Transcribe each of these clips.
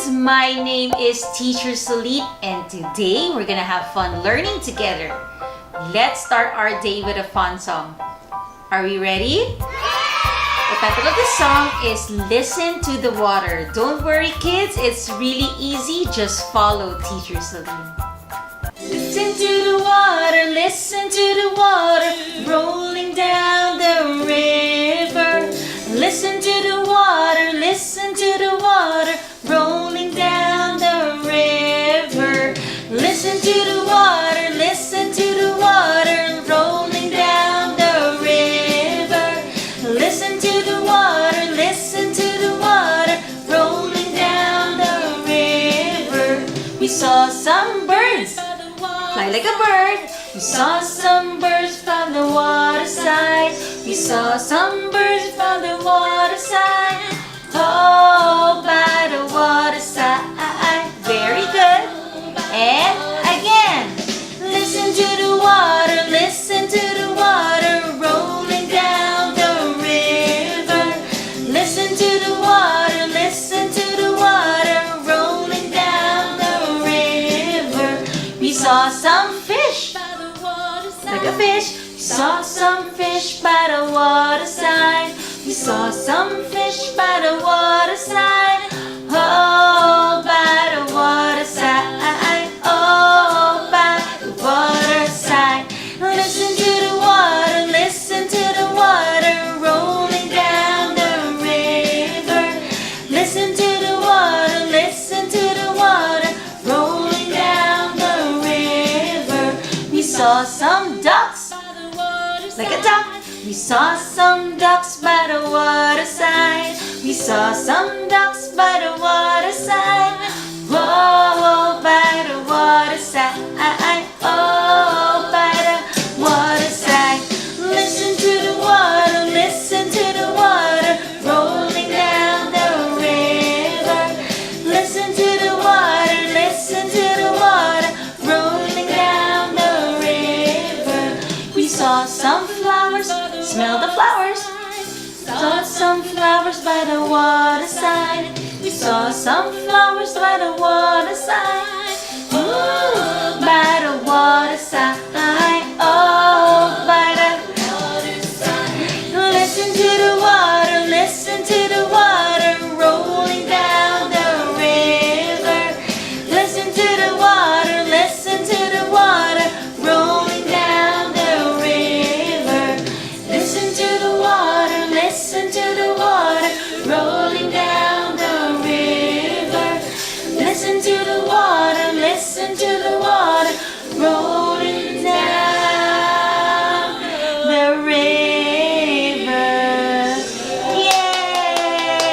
kids, my name is Teacher Celine and today we're gonna have fun learning together. Let's start our day with a fun song. Are we ready? The title of the song is Listen to the Water. Don't worry kids, it's really easy. Just follow Teacher Celine. Listen to the water, listen to the water rolling down the river. Listen to the water, listen to the water rolling down the river. Listen to the water, listen to the water rolling down the river. Listen to the water, listen to the water rolling down the river. We saw some birds fly like a bird. We saw some birds from the waterside. We saw some birds from the waterside. Oh, by the waterside. Very good. And again. Listen to the water, listen to the water rolling down the river. Listen to the water, listen to the water rolling down the river. We saw some fish like a fish. We saw some fish by the waterside. We saw some fish by the waterside. Oh, by the waterside. Oh, by the waterside. Listen to the water, listen to the water rolling down the river. Listen to the water, listen to the water rolling down the river. We saw some ducks like a duck. We saw some ducks by the waterside. We saw some ducks by the waterside. Oh, by the waterside. Oh, by the waterside. Listen to the water, listen to the water rolling down the river. Listen to the water, listen to the water rolling down the river. We saw some flowers, smell the flowers. Saw some flowers by the waterside. We saw some flowers by the waterside. Ooh, by the waterside. Oh, by the waterside. Listen to the water, listen to the water rolling down the river. Listen to the water, listen to the water rolling down the river. Listen to the water, listen to the water rolling down the river. Listen to the water, listen to the water rolling down the river. Yay!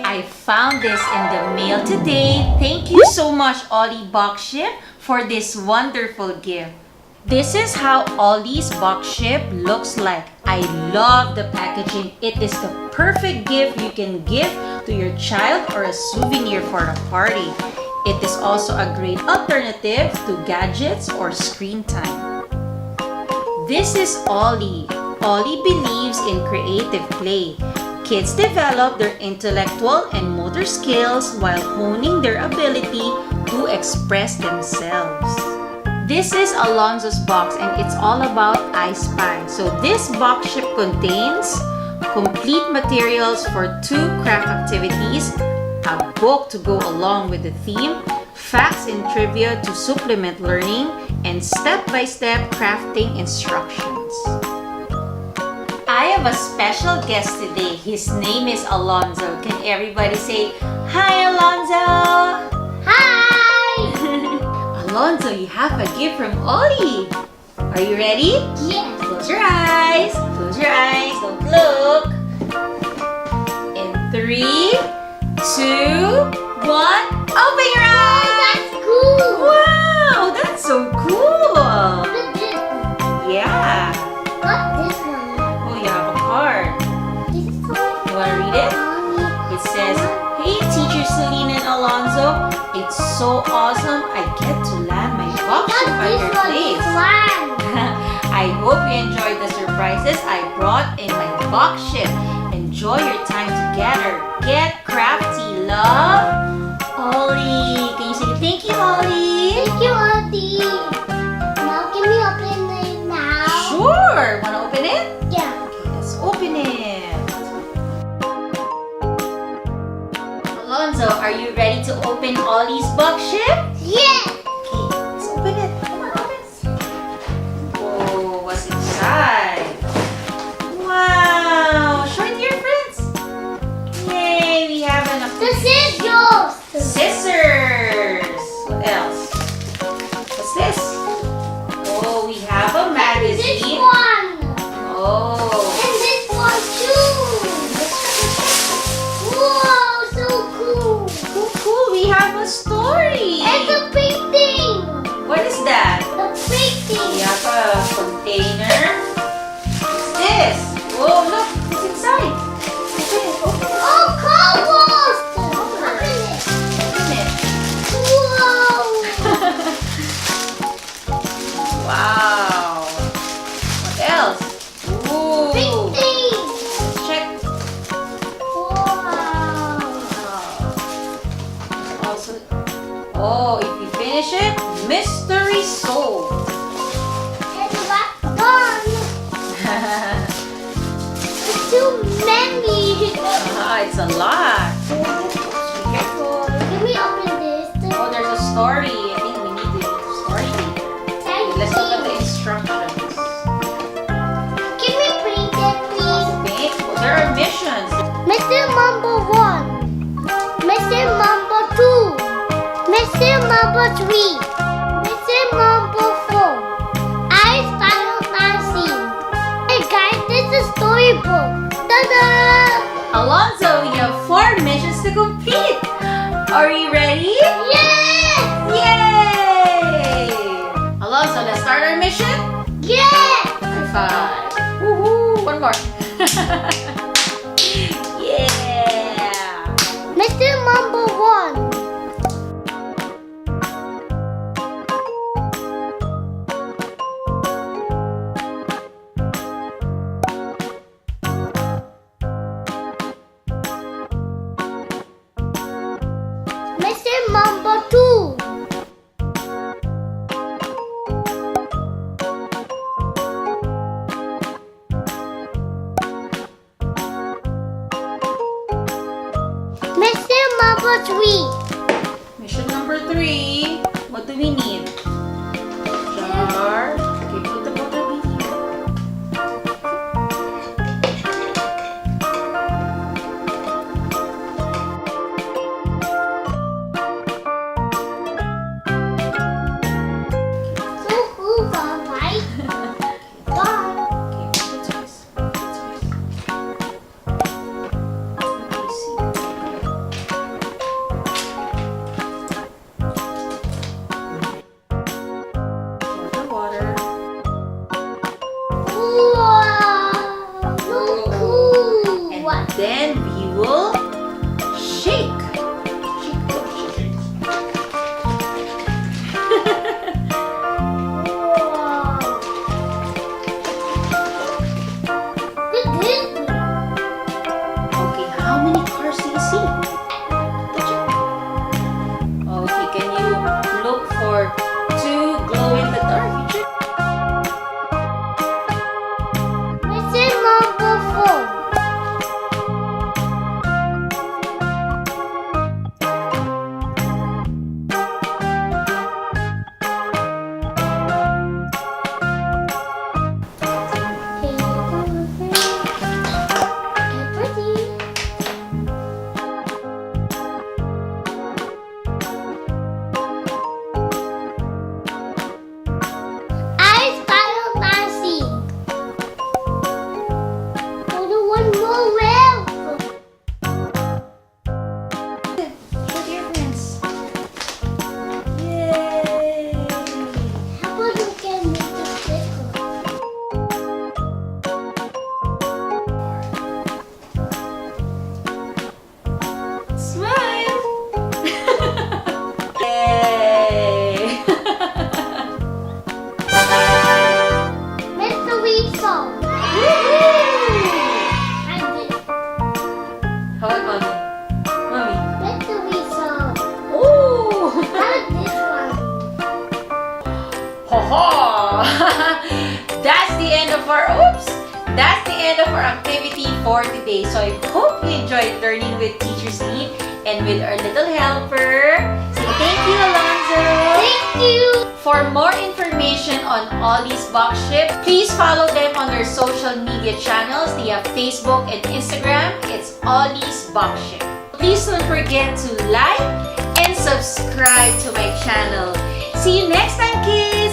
I found this in the mail today. Thank you so much, Ollie Boxship, for this wonderful gift. This is how Ollie's Boxship looks like. I love the packaging. It is the perfect gift you can give to your child or a souvenir for a party. It is also a great alternative to gadgets or screen time. This is Ollie. Ollie believes in creative play. Kids develop their intellectual and motor skills while honing their ability to express themselves. This is Alonzo's box and it's all about I Spy. So this Boxship contains complete materials for 2 craft activities, a book to go along with the theme, facts and trivia to supplement learning, and step-by-step crafting instructions. I have a special guest today. His name is Alonzo. Can everybody say, hi Alonzo? Alonzo, you have a gift from Ollie. Are you ready? Yeah. Close your eyes. Close your eyes. Don't look. In 3, 2, 1. Open your eyes. That's cool. Wow, that's so cool. Look at this one. Yeah. What's this one? Oh, you have a card. This one. You want to read it? It says, hey, Teacher Celine and Alonzo. It's so awesome. I get to land my Boxship at your place. I hope you enjoyed the surprises I brought in my Boxship. Enjoy your time together. Get crafty, love. Alonzo, are you ready to open Ollie's Boxship? Yeah. Okay, let's open it. Come on, open it. Whoa, what's inside? Wow! Show it to your friends. Yay, we have This is yours. scissors. What else? What's this? Oh, we have a This magazine. one. Oh. And this one too. Whoa, so cool. So cool, we have a story. It's a painting. What is that? The painting. We have a container. What's this? Oh, look, what's inside? Open it, open it. Oh, cowboys. Open it. Open it. Whoa. Wow. What else? Ooh. Painting. Check. Wow. Also, oh, if you finish it, mystery solved. It's about done. It's too many. It's a lot. Be careful. Can we open this? Oh, there's a story. I think we need the story later. Let's look at the instructions. Can we paint it, please? Paint. Oh, there are missions. Mr. Number 1, Mr. Number 2, Mr. Number 3, Mr. Number 4. Ice Final Dancing. Hey guys, this is storybook. Ta-da! Alonzo, you have 4 missions to complete. Are you ready? Yes! Yay! Alonzo, let's start our mission. Yes! High five. Woohoo! One more. Yeah! Mr. Number 1. Mr. Number 2. Mr. Number 3. Mission number 3. What do we need? Jar. Okay, put the bottle here. So cool, right? Bye. Okay, put the toys. Put the toys. Let me see. Pour the water. Wow, so cool. And then we will shake. Shake, go, shake. Wow. Look at this. Okay, how many cars do you see? Okay, can you look for 2 glow in the dark? Mr. Number 4. Ice Final Dancing. Only one more wave. Show to your friends. Yay! How about we can make it bigger? Smile! Yay! Mr. Weasel. Woohoo! I did. How about mommy? Mommy. Mr. Weasel. Oh! How about this one? Ho ho! That's the end of our oops! That's the end of our activity for today. So I hope you enjoyed learning with Teacher Celine and with our little helper. Say thank you, Alonzo. Thank you. For more information on Ollie's Boxship, please follow them on their social media channels. They have Facebook and Instagram. It's Ollie's Boxship. Please don't forget to like and subscribe to my channel. See you next time, kids!